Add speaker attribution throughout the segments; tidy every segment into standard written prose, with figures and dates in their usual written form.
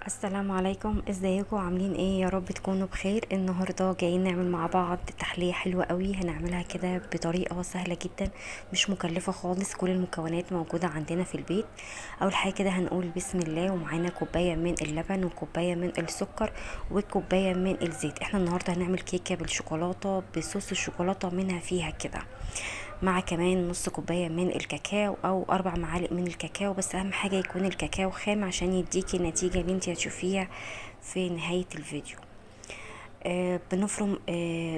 Speaker 1: السلام عليكم، ازيكم عاملين ايه؟ يا رب تكونوا بخير. النهارده جايين نعمل مع بعض تحلية حلوة قوي. هنعملها كده بطريقة سهلة جدا، مش مكلفة خالص. كل المكونات موجودة عندنا في البيت. اول حاجة كده هنقول بسم الله، ومعانا كوباية من اللبن وكوباية من السكر وكوباية من الزيت. احنا النهارده هنعمل كيكة بالشوكولاتة بصوص الشوكولاتة منها فيها كده، مع كمان نص كوباية من الكاكاو او 4 معالق من الكاكاو. بس اهم حاجة يكون الكاكاو خام عشان يديكي النتيجة اللي انت هتشوفيها في نهاية الفيديو.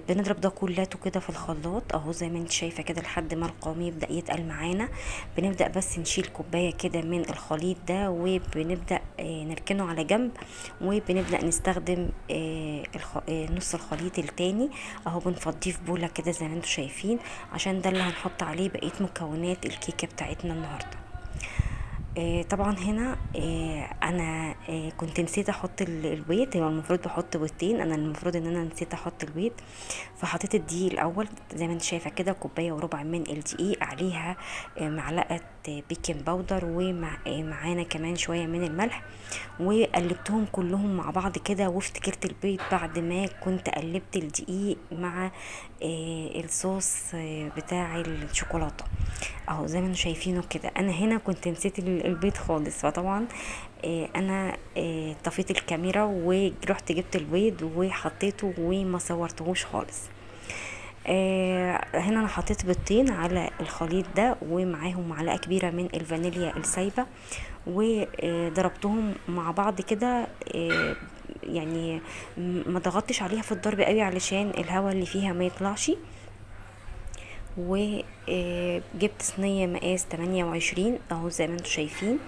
Speaker 1: بنضرب ده كلاته كده في الخلاط اهو زي ما انت شايفه كده لحد ما القوام يبدا يتقل معانا. بنبدا بس نشيل كوبايه كده من الخليط ده، وبنبدا نركنه على جنب، وبنبدا نستخدم نص الخليط التاني اهو. بنفضيه في بوله كده زي ما انتم شايفين، عشان ده اللي هنحط عليه بقيه مكونات الكيكه بتاعتنا النهارده. طبعا هنا انا كنت نسيت احط البيض. هو المفروض بحط بيضتين، انا المفروض ان انا نسيت احط البيض. فحطيت الدقيق الاول زي ما انت شايفه كده، كوبايه وربع من الدقيق، عليها معلقه بيكنج باودر، ومعانا كمان شويه من الملح، وقلبتهم كلهم مع بعض كده. وافتكرت البيض بعد ما كنت قلبت الدقيق مع الصوص بتاع الشوكولاته اهو زي ما انتم شايفينه كده. انا هنا كنت نسيت البيض خالص، فطبعا انا طفيت الكاميرا ورحت جبت البيض وحطيته وما صورتهوش خالص. هنا انا حطيت بيضتين على الخليط ده، ومعاهم معلقه كبيره من الفانيليا السايبه، وضربتهم مع بعض كده. يعني ما ضغطتش عليها في الضرب قوي علشان الهواء اللي فيها ما يطلعش. وجبت صينية مقاس 28 اهو زي ما انتم شايفين.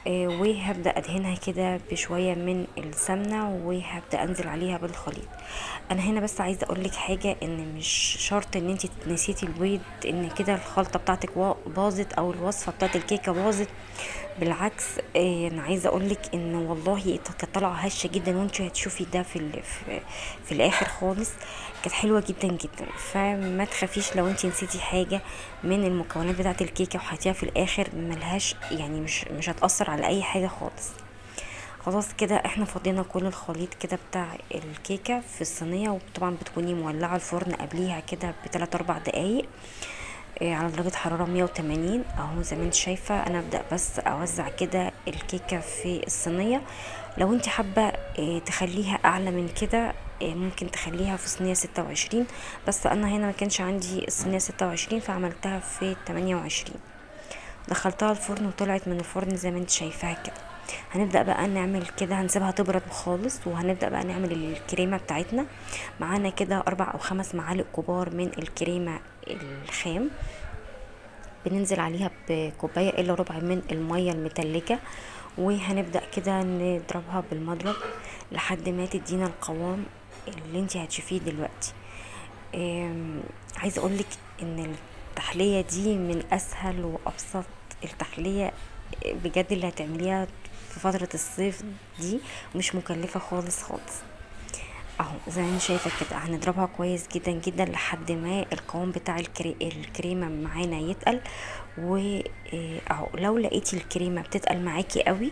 Speaker 1: وهبدأ ادهنها كده بشوية من السمنة، وهبدأ انزل عليها بالخليط. انا هنا بس عايزة اقولك حاجة، ان مش شرط ان انتي نسيتي البيض ان كده الخلطة بتاعتك باظت او الوصفة بتاعت الكيكة باظت. بالعكس، انا عايزه اقولك ان والله كانت طالعه هشه جدا، وانت هتشوفي ده في الاخر خالص. كانت حلوه جدا جدا. فما تخافيش لو انت نسيتي حاجه من المكونات بتاعه الكيكه وحطيها في الاخر، ملهاش يعني مش هتاثر على اي حاجه خالص. خلاص كده احنا فضينا كل الخليط كده بتاع الكيكه في الصينيه. وطبعا بتكوني مولعه الفرن قبليها كده ب3 4 دقايق على درجة حرارة 180 اهو زي ما انت شايفة. انا ابدأ بس اوزع كده الكيكة في الصينية. لو انت حابة تخليها اعلى من كده، ممكن تخليها في صينية 26، بس انا هنا ما كانش عندي الصينية 26 فعملتها في 28. دخلتها الفرن وطلعت من الفرن زي ما انت شايفاها كده. هنبدأ بقى نعمل كده، هنسيبها تبرد خالص، وهنبدأ بقى نعمل الكريمة بتاعتنا. معانا كده 4 أو 5 معالق كبار من الكريمة الخام. بننزل عليها بكوباية الا ربع من المية المتلجة، وهنبدأ كده نضربها بالمضرب لحد ما تدينا القوام اللي انتي هتشوفيه دلوقتي. عايزة اقولك ان التحلية دي من اسهل وابسط التحلية بجد اللي هتعمليها في فترة الصيف دي، مش مكلفة خالص خالص. اهو زي ما انا شايفه كده هنضربها كويس جدا جدا لحد ما القوام بتاع الكريمه معانا يتقل. واهو لو لقيتي الكريمه بتتقل معاكي قوي،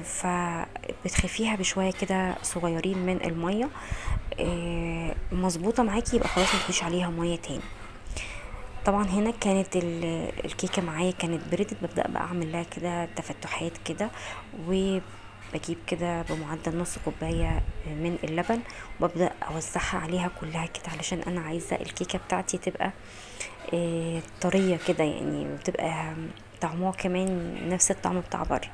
Speaker 1: فبتخفيها بشويه كده صغيرين من الميه مظبوطه معاكي، يبقى خلاص متخش عليها ميه تاني. طبعا هنا كانت الكيكه معايا كانت بردت. ببدا بقى اعمل لها كده تفتحات كده، وبجيب كده بمعدل نص كوبايه من اللبن، وببدا اوزعها عليها كلها كده، علشان انا عايزه الكيكه بتاعتي تبقى طريه كده، يعني بتبقى طعمها كمان نفس الطعم بتاع بره.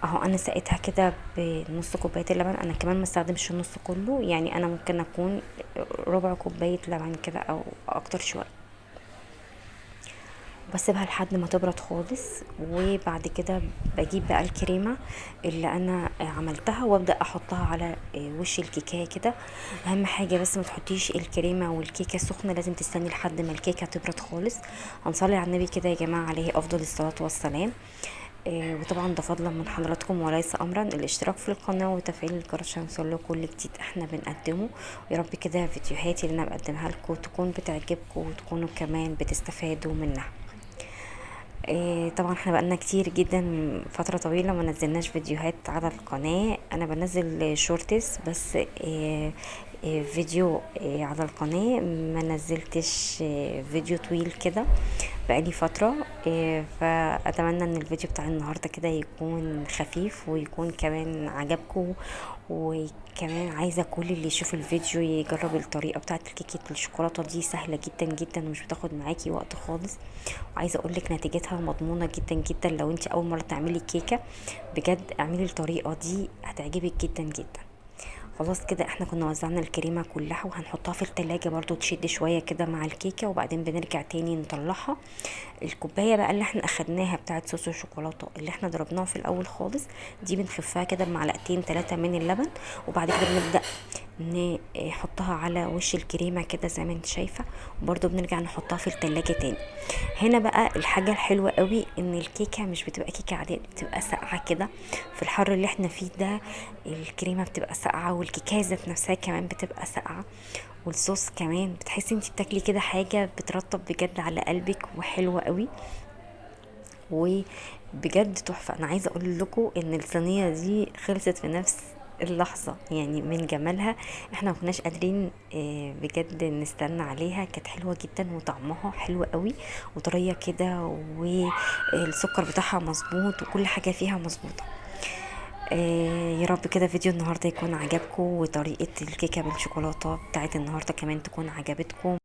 Speaker 1: اهو انا سقيتها كده بنص كوبايه اللبن. انا كمان ما استخدمش النص كله، يعني انا ممكن اكون ربع كوبايه لبن كده او اكتر شويه. بسيبها لحد ما تبرد خالص، وبعد كده بجيب بقى الكريمه اللي انا عملتها، وابدا احطها على وش الكيكه كده. اهم حاجه بس ما تحطيش الكريمه والكيكه سخنه، لازم تستني لحد ما الكيكه تبرد خالص. هنصلي على النبي كده يا جماعه عليه افضل الصلاه والسلام. وطبعا ده فضلا من حضراتكم وليس امرا، الاشتراك في القناه وتفعيل الجرس عشان يوصلكوا كل جديد احنا بنقدمه. ويا رب كده فيديوهاتي اللي انا بقدمها لكم تكون بتعجبكم، وتكونوا كمان بتستفادوا منها. طبعا احنا بقالنا كتير جدا، فترة طويلة ما نزلناش فيديوهات على القناة. انا بنزل شورتس بس. فيديو على القناة ما نزلتش فيديو طويل كده بقالي فترة. فأتمنى ان الفيديو بتاع النهاردة كده يكون خفيف ويكون كمان عجبكم. وكمان عايزة كل اللي يشوف الفيديو يجرب الطريقة بتاعة الكيكة الشوكولاتة دي، سهلة جدا جدا ومش بتاخد معاكي وقت خالص. وعايزة اقولك نتيجتها مضمونة جدا جدا. لو انت اول مرة تعملي كيكة بجد اعملي الطريقة دي، هتعجبك جدا جدا. خلاص كده احنا كنا وزعنا الكريمة كلها وهنحطها في التلاجة برضو تشد شوية كده مع الكيكة، وبعدين بنرجع تاني نطلعها. الكوباية بقى اللي احنا اخدناها بتاعت صوص الشوكولاتة اللي احنا ضربناها في الاول خالص، دي بنخفها كده بمعلقتين 3 من اللبن، وبعد كده بنبدأ نحطها على وش الكريمة كده زي ما انت شايفة، وبرضو بنرجع نحطها في التلاجة تاني. هنا بقى الحاجة الحلوة قوي ان الكيكة مش بتبقى كيكة عادية، بتبقى ساقعة كده في الحر اللي احنا فيه ده. الكريمة بتبقى ساقعة والكيكة ذات نفسها كمان بتبقى ساقعة، والصوص كمان بتحسي انت بتاكلي كده حاجة بترطب بجد على قلبك وحلوة قوي وبجد تحفة. انا عايزة اقول لكم ان الصينية دي خلصت في نفس اللحظة، يعني من جمالها احنا ما كناش قادرين بجد نستنى عليها. كانت حلوة جدا وطعمها حلو قوي وطرية كده، والسكر بتاعها مظبوط وكل حاجة فيها مظبوطة. يا رب كده فيديو النهاردة يكون عجبكم، وطريقة الكيكة بالشوكولاتة بتاعت النهاردة كمان تكون عجبتكم.